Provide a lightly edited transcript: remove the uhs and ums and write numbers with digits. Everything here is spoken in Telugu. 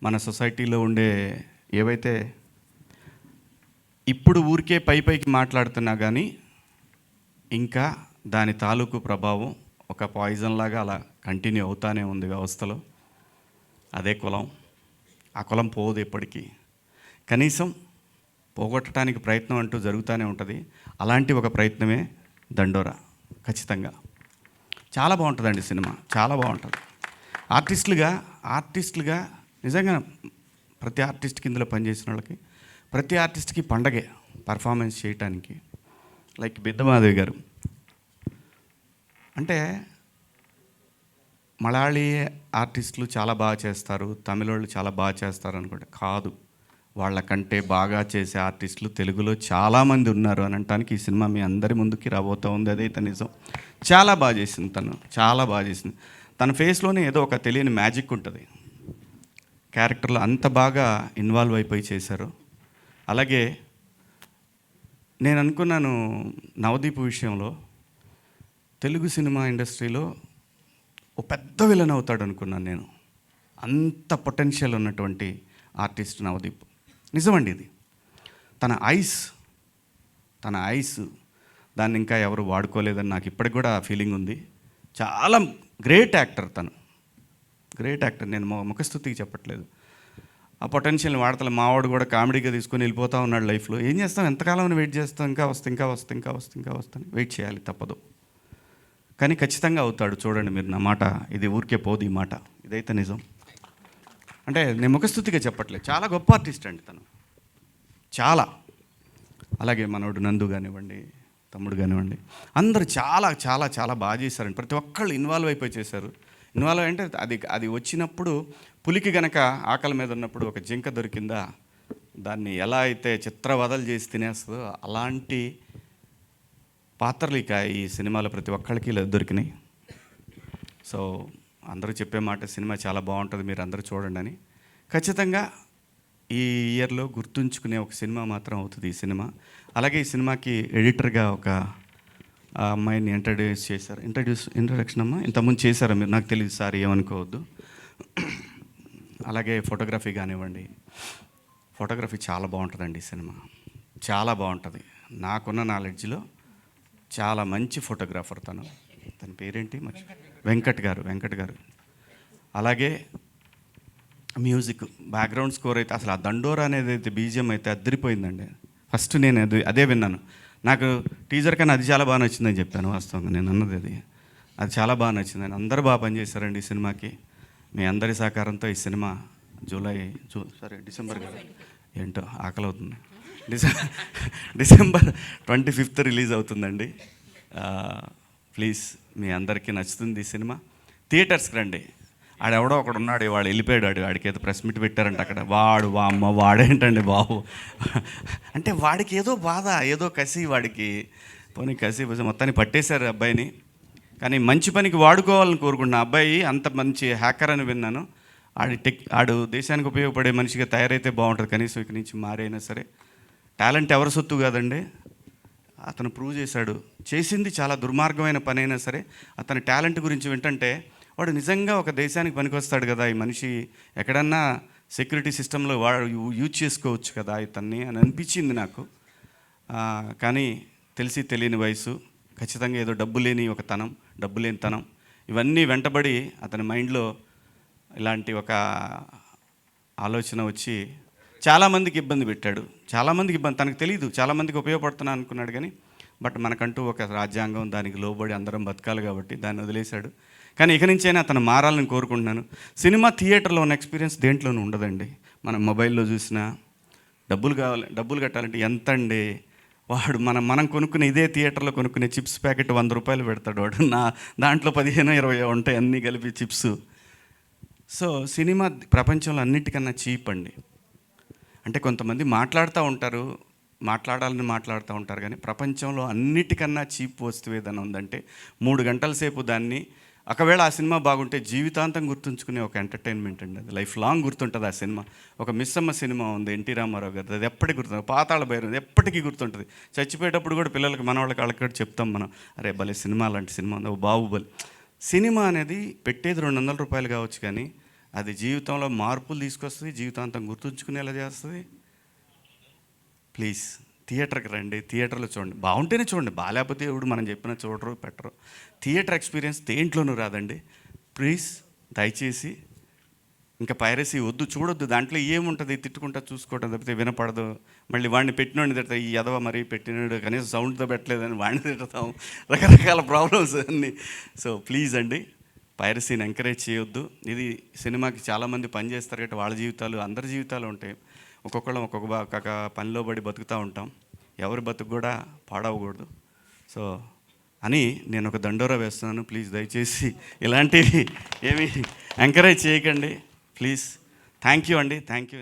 మన సొసైటీలో ఉండే ఏవైతే ఇప్పుడు ఊరికే పైకి మాట్లాడుతున్నా కానీ ఇంకా దాని తాలూకు ప్రభావం ఒక పాయిజన్ లాగా అలా కంటిన్యూ అవుతానే ఉంది వ్యవస్థలో. అదే కులం. ఆ కులం పోదు ఎప్పటికీ, కనీసం పోగొట్టడానికి ప్రయత్నం అంటూ జరుగుతూనే ఉంటుంది. అలాంటి ఒక ప్రయత్నమే దండోరా. ఖచ్చితంగా చాలా బాగుంటుందండి సినిమా, చాలా బాగుంటుంది. ఆర్టిస్టులుగా నిజంగా ప్రతి ఆర్టిస్ట్కి ఇందులో పనిచేసిన వాళ్ళకి ప్రతి ఆర్టిస్ట్కి పండగే పర్ఫార్మెన్స్ చేయటానికి. లైక్ బిద్దమాధవి గారు అంటే మలయాళీ ఆర్టిస్టులు చాలా బాగా చేస్తారు, తమిళ వాళ్ళు చాలా బాగా చేస్తారు అనుకుంటే కాదు, వాళ్ళకంటే బాగా చేసే ఆర్టిస్టులు తెలుగులో చాలామంది ఉన్నారు అని అనటానికి ఈ సినిమా మీ అందరి ముందుకి రాబోతూ ఉంది. అదైతే నిజం. చాలా బాగా చేసింది తను, చాలా బాగా చేసింది. తన ఫేస్లోనే ఏదో ఒక తెలియని మ్యాజిక్ ఉంటుంది. క్యారెక్టర్లో అంత బాగా ఇన్వాల్వ్ అయిపోయి చేశారు. అలాగే నేను అనుకున్నాను నవదీప్ విషయంలో తెలుగు సినిమా ఇండస్ట్రీలో ఓ పెద్ద విలన్ అవుతాడు అనుకున్నాను నేను. అంత పొటెన్షియల్ ఉన్నటువంటి ఆర్టిస్ట్ నవదీప్. నిజమండి ఇది. తన ఐస్ దాన్ని ఇంకా ఎవరు వాడుకోలేదని నాకు ఇప్పటికి కూడా ఫీలింగ్ ఉంది. చాలా గ్రేట్ యాక్టర్ తను, గ్రేట్ యాక్టర్. నేను ముఖస్తుతికి చెప్పట్లేదు. ఆ పొటెన్షియల్ని వాడతలే. మావాడు కూడా కామెడీగా తీసుకొని వెళ్ళిపోతూ ఉన్నాడు లైఫ్లో. ఏం చేస్తాం, ఎంతకాలం వెయిట్ చేస్తాం, ఇంకా వస్తాను వెయిట్ చేయాలి, తప్పదు. కానీ ఖచ్చితంగా అవుతాడు. చూడండి మీరు నా మాట, ఇది ఊరికే పోదు ఈ మాట, ఇదైతే నిజం. అంటే నేను ముఖస్తుతిగా చెప్పట్లేదు, చాలా గొప్ప ఆర్టిస్ట్ అండి తను, చాలా. అలాగే మనోడు నందు కానివ్వండి, తమ్ముడు కానివ్వండి, అందరూ చాలా చాలా చాలా బాగా చేశారండి. ప్రతి ఒక్కళ్ళు ఇన్వాల్వ్ అయిపోయి చేశారు. ఇన్వాల్వ్ అంటే అది వచ్చినప్పుడు పులికి గనక ఆకలి మీద ఉన్నప్పుడు ఒక జింక దొరికిందా దాన్ని ఎలా అయితే చిత్రవదలు చేసి తినేస్తుందో అలాంటి పాత్రలు ఇక ఈ సినిమాలో ప్రతి ఒక్కళ్ళకి దొరికినాయి. సో అందరూ చెప్పే మాట సినిమా చాలా బాగుంటుంది, మీరు అందరూ చూడండి అని. ఖచ్చితంగా ఈ ఇయర్లో గుర్తుంచుకునే ఒక సినిమా మాత్రం అవుతుంది ఈ సినిమా. అలాగే ఈ సినిమాకి ఎడిటర్గా ఒక అమ్మాయిని ఇంట్రడక్షన్ అమ్మా ఇంతకుముందు చేశారా మీరు, నాకు తెలియదు సార్, ఏమనుకోవద్దు. అలాగే ఫోటోగ్రఫీ కానివ్వండి, ఫోటోగ్రఫీ చాలా బాగుంటుందండి ఈ సినిమా, చాలా బాగుంటుంది. నాకున్న నాలెడ్జ్లో చాలా మంచి ఫోటోగ్రాఫర్ తన పేరేంటి వెంకట్ గారు. అలాగే మ్యూజిక్, బ్యాక్గ్రౌండ్ స్కోర్ అయితే అసలు ఆ దండోరా అనేది అయితే బీజిఎం అయితే అద్దరిపోయిందండి. ఫస్ట్ నేను అదే విన్నాను. నాకు టీజర్ కన్నా అది చాలా బాగా నచ్చిందని చెప్పాను. వాస్తవంగా నేను అన్నది అది చాలా బాగా నచ్చిందని. అందరూ బాగా పనిచేశారండి ఈ సినిమాకి. మీ అందరి సహకారంతో ఈ సినిమా డిసెంబర్ కదా, ఏంటో ఆకలి అవుతుంది, డిసెంబర్ 25th రిలీజ్ అవుతుందండి. ప్లీజ్ మీ అందరికీ నచ్చుతుంది ఈ సినిమా. థియేటర్స్కి రండి. ఆడెవడో ఒకడు ఉన్నాడు, వాడు వెళ్ళిపోయాడు, వాడికి ఏదో ప్రెస్ మీట్ పెట్టారంట అక్కడ. వాడేంటండి బాబు అంటే వాడికి ఏదో బాధ, ఏదో కసి, వాడికి పోనీ కసి మొత్తాన్ని పట్టేశారు అబ్బాయిని. కానీ మంచి పనికి వాడుకోవాలని కోరుకుంటున్నా. అబ్బాయి అంత మంచి హ్యాకర్ అని విన్నాను. ఆడు దేశానికి ఉపయోగపడే మనిషిగా తయారైతే బాగుంటుంది. కనీసం ఇక్కడి నుంచి మారైనా సరే. టాలెంట్ ఎవరి సొత్తు కాదండి, అతను ప్రూవ్ చేశాడు. చేసింది చాలా దుర్మార్గమైన పని అయినా సరే అతని టాలెంట్ గురించి వింటుంటే వాడు నిజంగా ఒక దేశానికి పనికొస్తాడు కదా ఈ మనిషి, ఎక్కడన్నా సెక్యూరిటీ సిస్టంలో వాడు యూజ్ చేసుకోవచ్చు కదా ఇతన్ని అని అనిపించింది నాకు. కానీ తెలిసి తెలియని వయసు, ఖచ్చితంగా ఏదో డబ్బు లేని తనం ఇవన్నీ వెంటబడి అతని మైండ్లో ఇలాంటి ఒక ఆలోచన వచ్చి చాలామందికి ఇబ్బంది పెట్టాడు. తనకు తెలియదు, చాలామందికి ఉపయోగపడుతున్నా అనుకున్నాడు. కానీ బట్ మనకంటూ ఒక రాజ్యాంగం, దానికి లోబడి అందరం బతకాలి కాబట్టి దాన్ని వదిలేశాడు. కానీ ఇక నుంచైనా అతను మారాలని కోరుకుంటున్నాను. సినిమా థియేటర్లో ఉన్న ఎక్స్పీరియన్స్ దేంట్లోనూ ఉండదండి. మనం మొబైల్లో చూసినా డబ్బులు కట్టాలంటే ఎంత అండి, వాడు మనం కొనుక్కునే ఇదే థియేటర్లో కొనుక్కునే చిప్స్ ప్యాకెట్ 100 రూపాయలు పెడతాడు వాడు. దాంట్లో 15-20 ఉంటాయి అన్నీ కలిపి చిప్స్. సో సినిమా ప్రపంచంలో అన్నిటికన్నా చీప్ అండి. అంటే కొంతమంది మాట్లాడాలని మాట్లాడుతూ ఉంటారు కానీ ప్రపంచంలో అన్నిటికన్నా చీప్ వస్తువు ఏదైనా ఉందంటే 3 గంటల సేపు దాన్ని, ఒకవేళ ఆ సినిమా బాగుంటే జీవితాంతం గుర్తుంచుకునే ఒక ఎంటర్టైన్మెంట్ అండి. అది లైఫ్ లాంగ్ గుర్తుంటుంది ఆ సినిమా. ఒక మిస్సమ్మ సినిమా ఉంది ఎన్టీ రామారావు గారు, అది ఎప్పటికీ గుర్తుంది. పాతాళ భైరవి ఎప్పటికీ గుర్తుంటుంది. చచ్చిపోయేటప్పుడు కూడా పిల్లలకి, మనవాళ్ళకి, వాళ్ళకి కూడా చెప్తాం మనం, అరే భలే సినిమా, అలాంటి సినిమా ఉంది. బాహుబలి సినిమా అనేది పెట్టేది 200 రూపాయలు కావచ్చు కానీ అది జీవితంలో మార్పులు తీసుకొస్తుంది, జీవితాంతం గుర్తుంచుకునేలా చేస్తుంది. ప్లీజ్ థియేటర్కి రండి, థియేటర్లో చూడండి. బాగుంటేనే చూడండి, బాగాలేకపోతే ఎవడు మనం చెప్పిన చూడరు పెట్టరు. థియేటర్ ఎక్స్పీరియన్స్ దేంట్లోనూ రాదండి. ప్లీజ్ దయచేసి ఇంకా పైరసీ వద్దు, చూడొద్దు. దాంట్లో ఏముంటుంది, తిట్టుకుంటా చూసుకోవటం తప్పితే వినపడదు. మళ్ళీ వాడిని పెట్టినోడిని తిడతా, ఈ ఎదవ మరి పెట్టినాడు కనీసం సౌండ్తో పెట్టలేదని వాడిని తిడతాం, రకరకాల ప్రాబ్లమ్స్ అన్నీ. సో ప్లీజ్ అండి, పైరసీని ఎంకరేజ్ చేయొద్దు. ఇది సినిమాకి చాలామంది పని చేస్తారు కాబట్టి వాళ్ళ జీవితాలు, అందరి జీవితాలు ఉంటాయి. ఒక్కొక్కళ్ళం ఒక్కొక్క పనిలో పడి బతుకుతూ ఉంటాం. ఎవరి బతుకు కూడా పాడవకూడదు. సో అని నేను ఒక దండోరా వేస్తున్నాను. ప్లీజ్ దయచేసి ఇలాంటివి ఏమి ఎంకరేజ్ చేయకండి ప్లీజ్. థ్యాంక్ యూ అండి, థ్యాంక్ యూ.